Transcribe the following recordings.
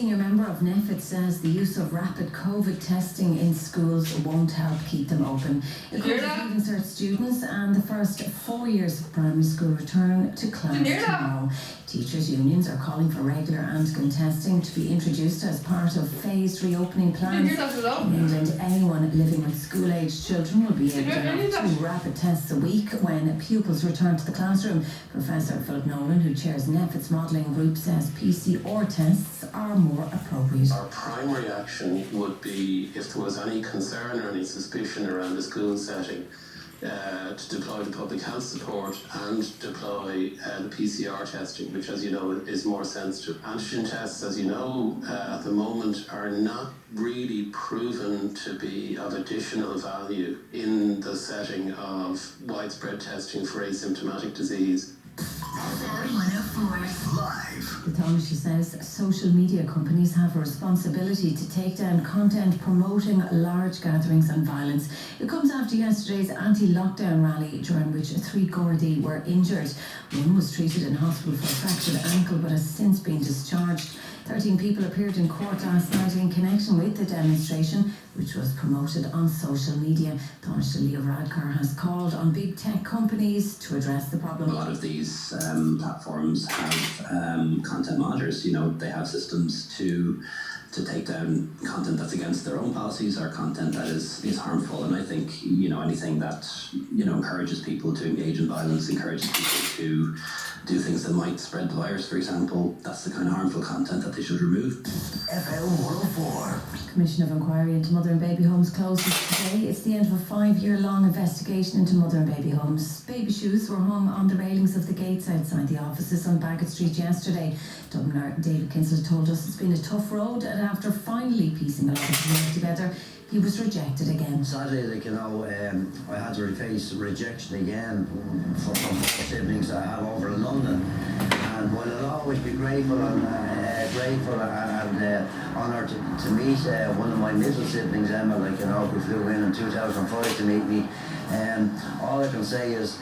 senior member of NEFIT says the use of rapid COVID testing in schools won't help keep them open. It could even cert students and the first 4 years of primary school return to class tomorrow. Teachers' unions are calling for regular antigen testing to be introduced as part of phased reopening plans. In England, anyone living with school-aged children will be able to have 2 rapid tests a week when pupils return to the classroom. Professor Philip Nolan, who chairs NEFIT's modelling group, says PCR tests are more appropriate. Our primary action would be, if there was any concern or any suspicion around the school setting, to deploy the public health support and deploy the PCR testing, which, as you know, is more sensitive. Antigen tests, as you know, at the moment are not really proven to be of additional value in the setting of widespread testing for asymptomatic disease. The Taoiseach says social media companies have a responsibility to take down content promoting large gatherings and violence. It comes after yesterday's anti-lockdown rally, during which 3 Gardaí were injured. One was treated in hospital for a fractured ankle but has since been discharged. 13 people appeared in court last night in connection with the demonstration, which was promoted on social media. Taoiseach Leo Varadkar has called on big tech companies to address the problem. A lot of these platforms have content monitors. They have systems to take down content that's against their own policies or content that is harmful. And I think, anything that, encourages people to engage in violence, encourages people to do things that might spread the virus, for example, that's the kind of harmful content that they should remove. FM 104. Commission of Inquiry into Mother and Baby Homes closes today. It's the end of a 5-year-long investigation into mother and baby homes. Baby shoes were hung on the railings of the gates outside the offices on Bagot Street yesterday. Dubliner David Kinsella told us it's been a tough road, and after finally piecing a lot of the work together, he was rejected again. Sadly, I had to face rejection again from siblings I have over in London. And while I'll always be grateful and honoured to meet one of my little siblings, Emma, who flew in 2005 to meet me. All I can say is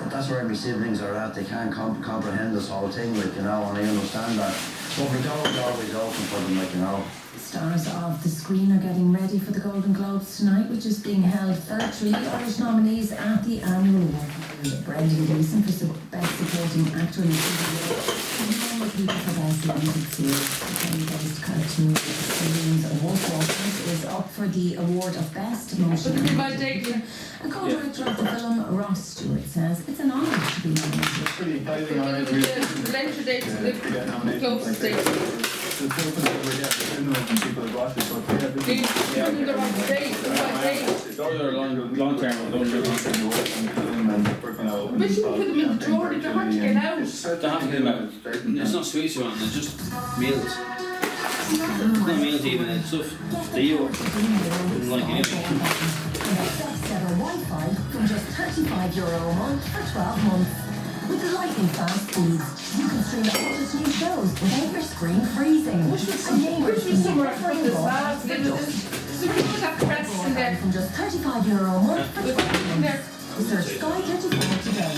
that's where my siblings are at. They can't comprehend this whole thing, and I understand that. But my door is always open for them, Stars of the screen are getting ready for the Golden Globes tonight, which is being held for 3 Irish nominees at the annual award. Brendan Gleeson for Best Supporting Actor in a TV and normal people for Best Limited Series. The based cartoon series Wolf Walkers is up for the award of Best Motion Picture. And co-director of the film, Ross Stewart, says it's an honour to be nominated. Pretty exciting already. The later dates, the closest dates. The people have watched it, but The right date. those are long term. Those are long term work and we're going to. But you can put them in the drawer, they're hard to get out. They have to get out. It's not sweets you want, it's just meals. It's not meals even, it's stuff that you wouldn't like anyway. Best ever Wi-Fi from just €35 a month for 12 months. With the lightning fast speeds, you can stream all its new shows without your screen freezing. Wish me somewhere I put this back. So we would have press in there. From just €35 a month for 12 months. Search Sky 34 today.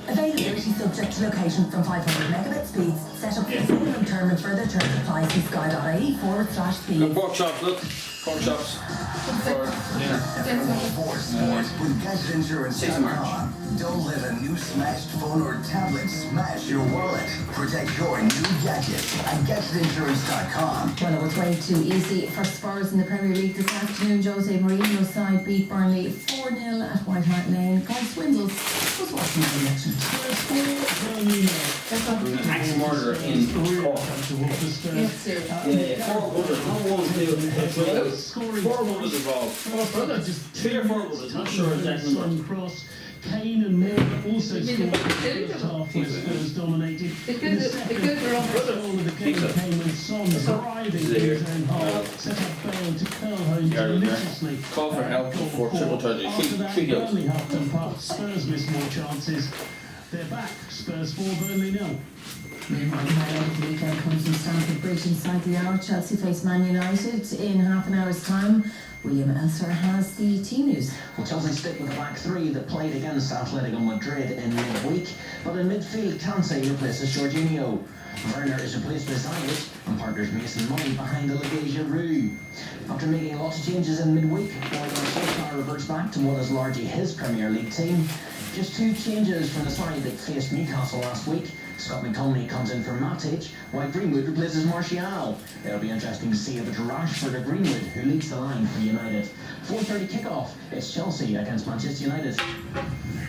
Availability subject to location from 500 megabit speeds. Set up for minimum term and further terms apply to sky.ie/speed. The pork chops, look. Pork chops. Sports with GadgetInsurance.com. Don't let a new smashed phone or tablet smash your wallet. Protect your new gadget at GadgetInsurance.com. Well, it was way too easy for Spurs in the Premier League this afternoon. Jose Mourinho's side beat Burnley 4-0 at White Hart Lane. Guy Swindles was watching the election. Axe murder in Cork. Yeah. 4 goals involved. 3 or 4 goals, not sure exactly. Kane and Moore also scored the first half when Spurs dominated. Because they're on All of the game came with Son driving in his own half, set up Bale to curl home deliciously. Call for help for triple tragedy. After that, 3 goals. Burnley Hampton Park, Spurs missed more chances. They're back, Spurs 4, Burnley 0. Meanwhile, the highlight of the weekend comes from Stamford Bridge inside the hour. Chelsea face Man United in half an hour's time. William Elser has the team news. Well, Chelsea stick with the back three that played against Atletico Madrid in midweek, but in midfield, Kansé replaces Jorginho. Werner is replaced beside it, and partners Mason Money behind the Legasia Rue. After making lots of changes in midweek, Royal Solskjaer reverts back to what is largely his Premier League team. Just 2 changes from the side that faced Newcastle last week. Scott McTominay comes in for Matic, while Greenwood replaces Martial. It'll be interesting to see if it's Rashford or Greenwood who leads the line for United. 4:30 kickoff, it's Chelsea against Manchester United.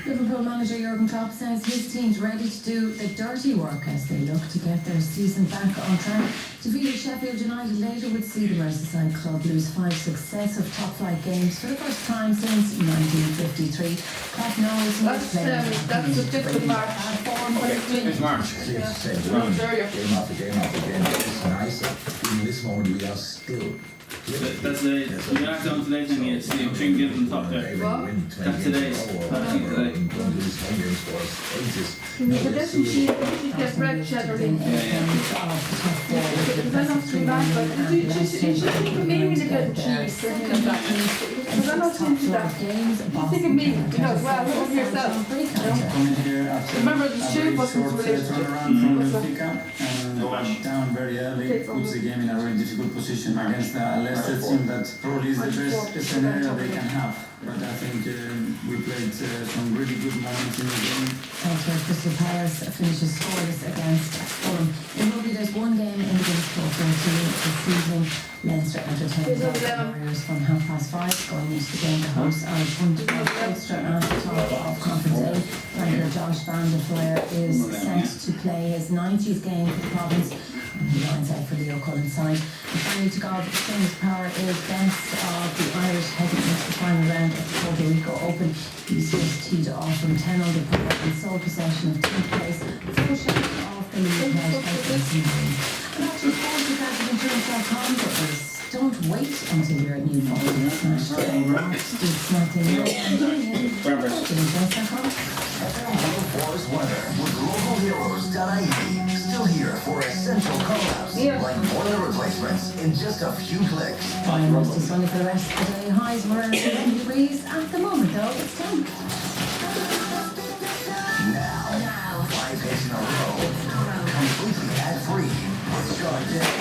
Liverpool manager Jurgen Klopp says his team's ready to do the dirty work as they look to get their season back on track. Defeated Sheffield United later would see the Merseyside club lose 5 successive top-flight games for the first time since 1953. Klopp knows That's a different match. It's March. Game after game after game. It's nice. In this moment, we are still. That's the last on today's thing. It's the extreme give on top there. That's today's. But doesn't she get bread cheddar in? Because I'm not too bad, but she think me with a bit of cheese. Because I'm not into that. You think of me, you know, well, look at yourself. Remember the shoe wasn't related to and down very early, puts the game in a very difficult position against a Leicester team that probably is the best scenario they can have. But I think we played some really good moments in the game. Elsewhere, Crystal Palace finishes scoreless against Fulham. In rugby, there's one game in the British Cup this season. Leinster entertained the Warriors from 5:30 going into the game. The hosts are Ulster at the top of Conference A. Franco Josh Van der Fleer is set to play his 90th game for the province, and he lines out for the O'Cullen side. And finally, to God, James Power is best of the Irish heading into the final round of the Puerto Rico Open. He's just teed off from 10 under par and sole possession of 10th place, 4 shots off the lead head by Jason Green. And that's your sports at GadgetInsurance.com, but don't wait until your new phone is smashed and rocks. Do smack in your GadgetInsurance.com. Forest weather with localheroes.ie. Still here for essential call-outs like boiler replacements in just a few clicks. Fine, mostly sunny for the rest of the day. Highs were 11 degrees. At the moment, though, it's 10. Now, 5 hits in a row. Completely ad-free with Sean Day.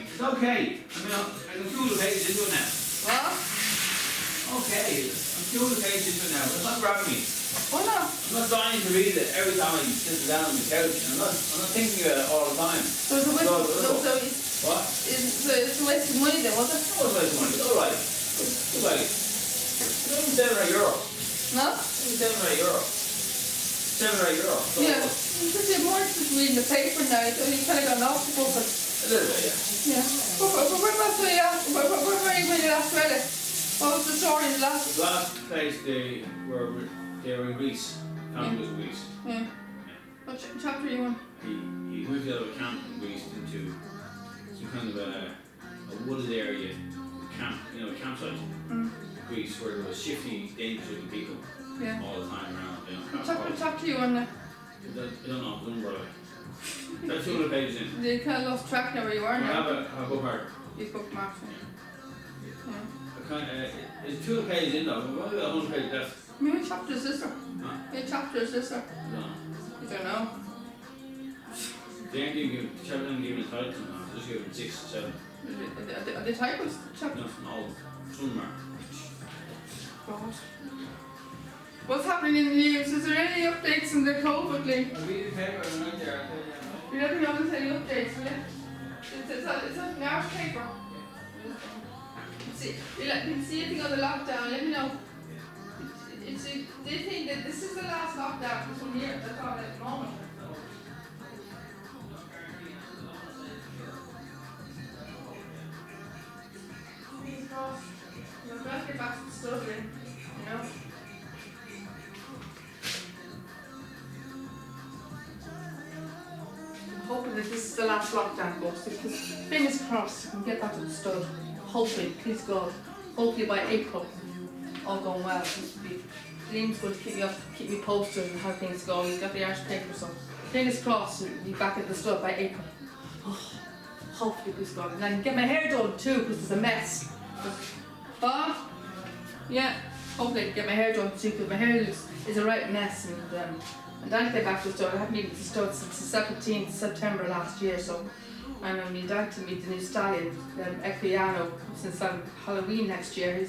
It's okay. I mean, I can feel the pages into it now. What? Okay. 2 pages into it now. It's not grabbing me. Why not? I'm not dying to read it every time I sit down on the couch. I'm not thinking about it all the time. So it's a waste. What? It's a waste of money then, was it? It was a waste of money. It's alright. It's like, it's only €7 or €8. No? It's only €7 or €8. €7 or €8. So Yeah. Because you're more just reading the paper now, so you kind of gone off the book. a little bit, yeah. Yeah. But what about when you last read it? What was the story in the last? The last place they were in Greece. Family was in Greece. Yeah. What chapter are you on? He moved out of a camp in Greece into some kind of a wooded area, a campsite. Greece, where there was shifty, dangerous looking people all the time around. What chapter are you on now? I don't know, don't worry. That's 200 pages in. You kind of lost track now where you are I now. have a bookmark. You've bookmarked. It's 200 pages in though, but what about 100 pages left? I mean, what chapter is this, sir? Huh? What chapter is this, sir? I don't know. You don't know. They ain't giving a title now, they just give it 6, 7. Are they titles? Chapter? No, all somewhere. God. What's happening in the news? Is there any updates in the COVID link? I read the paper and right there, You let me know if there's any updates, will you? It's an Irish paper. See, you can see anything on the lockdown, let me know. They think that this is the last lockdown for 1 year, that's all at the moment. Fingers crossed. We're about to get back to the stuff then, you know. I'm hoping that this is the last lockdown, folks, because fingers crossed we can get back to the stud. Hopefully, please God, hopefully by April, all going well. Liam's going to keep me posted on how things go. He's got the Irish paper, so fingers crossed we'll be back at the stud by April. Oh, hopefully, please God. And I can get my hair done too, because it's a mess. Yeah, hopefully I can get my hair done too, because my hair is a right mess. And I'll get back to the stud. I haven't been to the stud since the 17th of September last year, so I'm going to meet the new stallion, Equiano, since Halloween next year.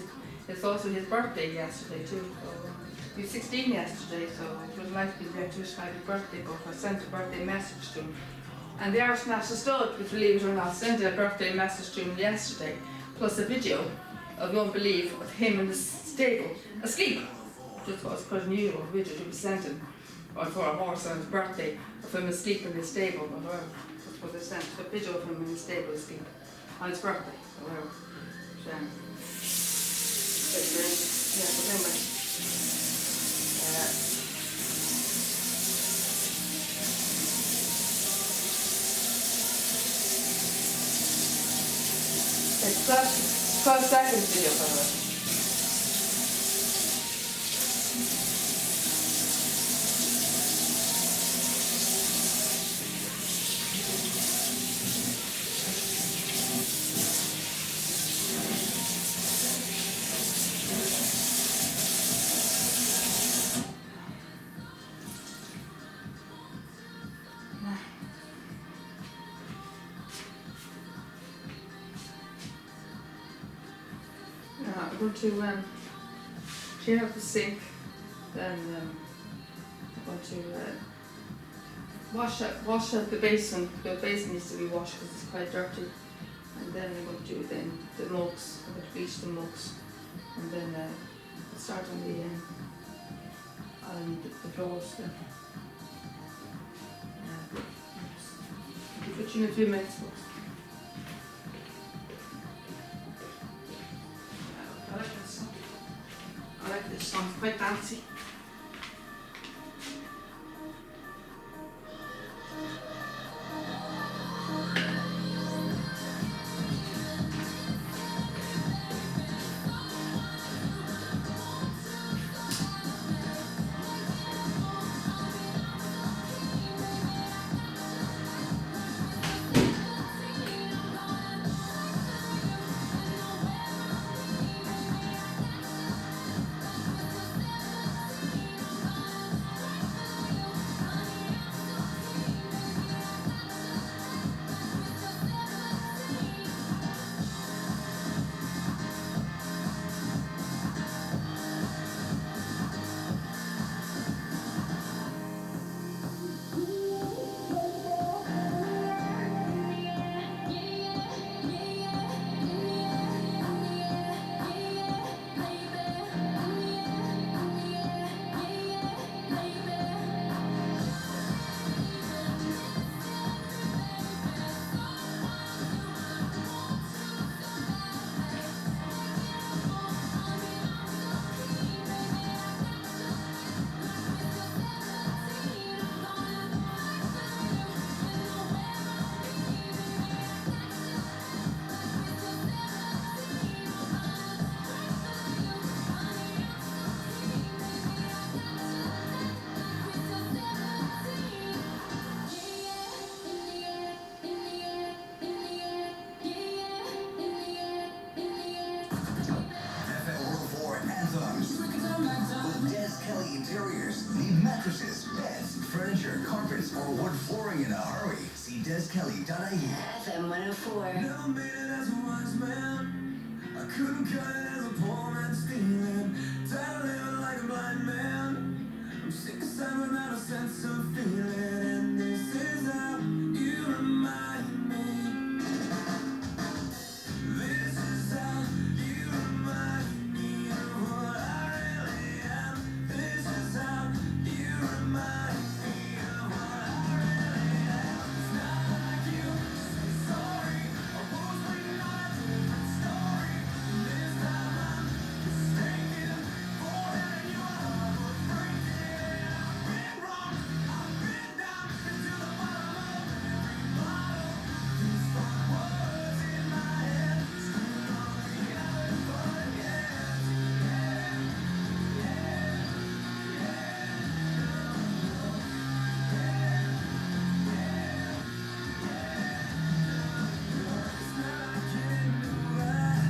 It's also his birthday yesterday too. So he was 16 yesterday, so it would like to be there to wish happy birthday, but I sent a birthday message to him. And the Irish National Stud, believe it or not, sent a birthday message to him yesterday, plus a video of, you won't believe, of him in the stable, asleep. Just was quite unusual video to be sent him for a horse on his birthday, of him asleep in the stable, or whatever. That's what they sent, a video of him in the stable asleep on his birthday, or whatever. But anyway. It's 12 seconds video, by the way. I'm going to clean up the sink, then I'm going to wash out the basin. The basin needs to be washed because it's quite dirty, and then I'm going to do then the mugs. I'm going to bleach the mugs, and then start on the floors. Then. Put you in a few minutes. I like this song, it's quite dancey. or wood flooring in a hurry, see deskelly.ie. FM 104. Never made it as a wise man. I couldn't cut it as a poor man stealing. Tired of living like a blind man. I'm sick of sight without a sense of feeling. And this is how you remind me. This is how you remind me of what I really am. This is how you remind me of what I really am. It's not like you to say sorry. I was waiting on a different story. And this time I'm mistaken for letting you out of breaking. I've been wrong. I've been down into the bottom of every bottle. These fun words in my head scream on me having fun, yeah. It's not like you didn't know that.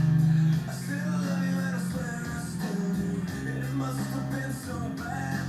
I still love you and I swear I still do. And it must have been so bad.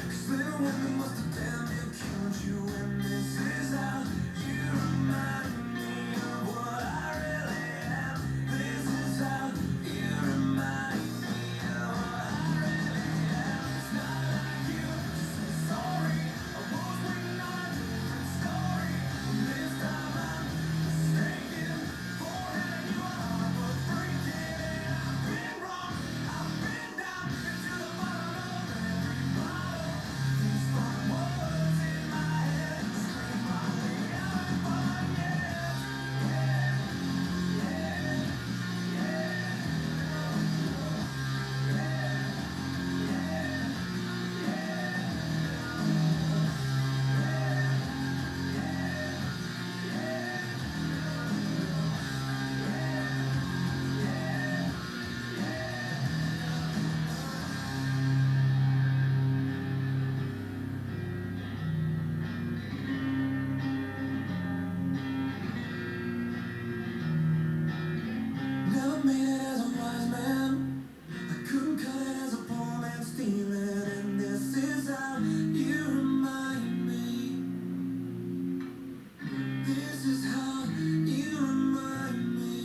'Cause living with me must have damn near killed you. And this is how you remind me of what I really am. This is how you remind me of what I really am. It's not like you to say sorry. I was waiting on a different story. And this time I'm mistaken for letting you out of breaking. I've been wrong. I've been down into the bottom of every bottle. These fun words in my head scream my way out of fun, yeah. Never made it as a wise man. I couldn't cut it as a poor man stealing. And this is how you remind me. This is how you remind me.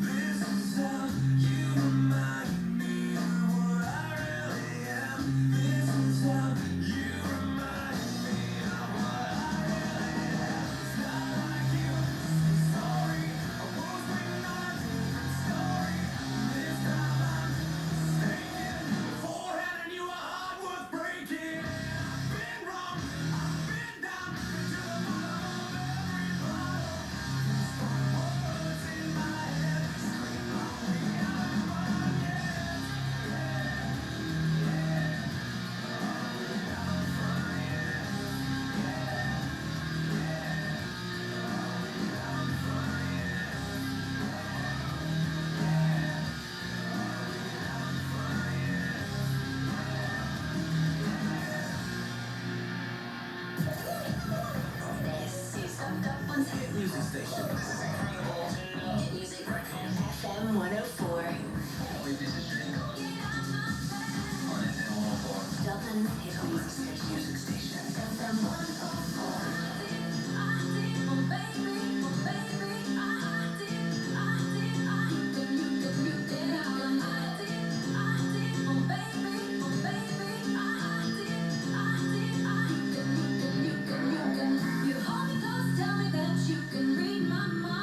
This is how you remind me of what I really am. This is how you remind me of what I really am. It's not like you to say sorry. I was waiting on a different story. And this time I'm mistaken for handing you a heart worth breaking. I've been wrong. I've been down into the bottom of every bottle. These fun words in my head scream my way out of fun, yeah. This is Sucked Up on Hit Music Station. This is incredible. Hit Music FM 104. Dublin's Hit Music Station. FM 104. You hold me close, tell me that you can read my mind.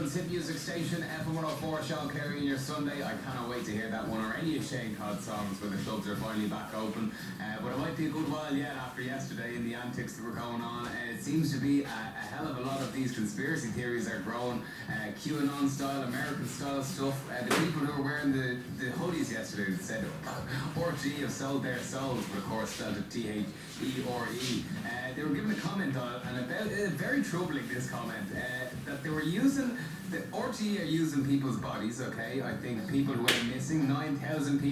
Ireland's hit music station, FM 104, Sean Carey in your Sunday. I cannot wait to hear that one or any of Shane Codd's songs when the clubs are finally back open. But it might be a good while yet after yesterday and the antics that were going on. It seems to be a hell of a lot of these conspiracy theories are growing. QAnon style, American style stuff. The people who were wearing the hoodies yesterday that said RG have sold their souls, but of course spelled it THERE. They were giving a comment on it, and about very troubling, this comment, that they were using, the RT are using people's bodies, okay? I think people who went missing, 9,000 people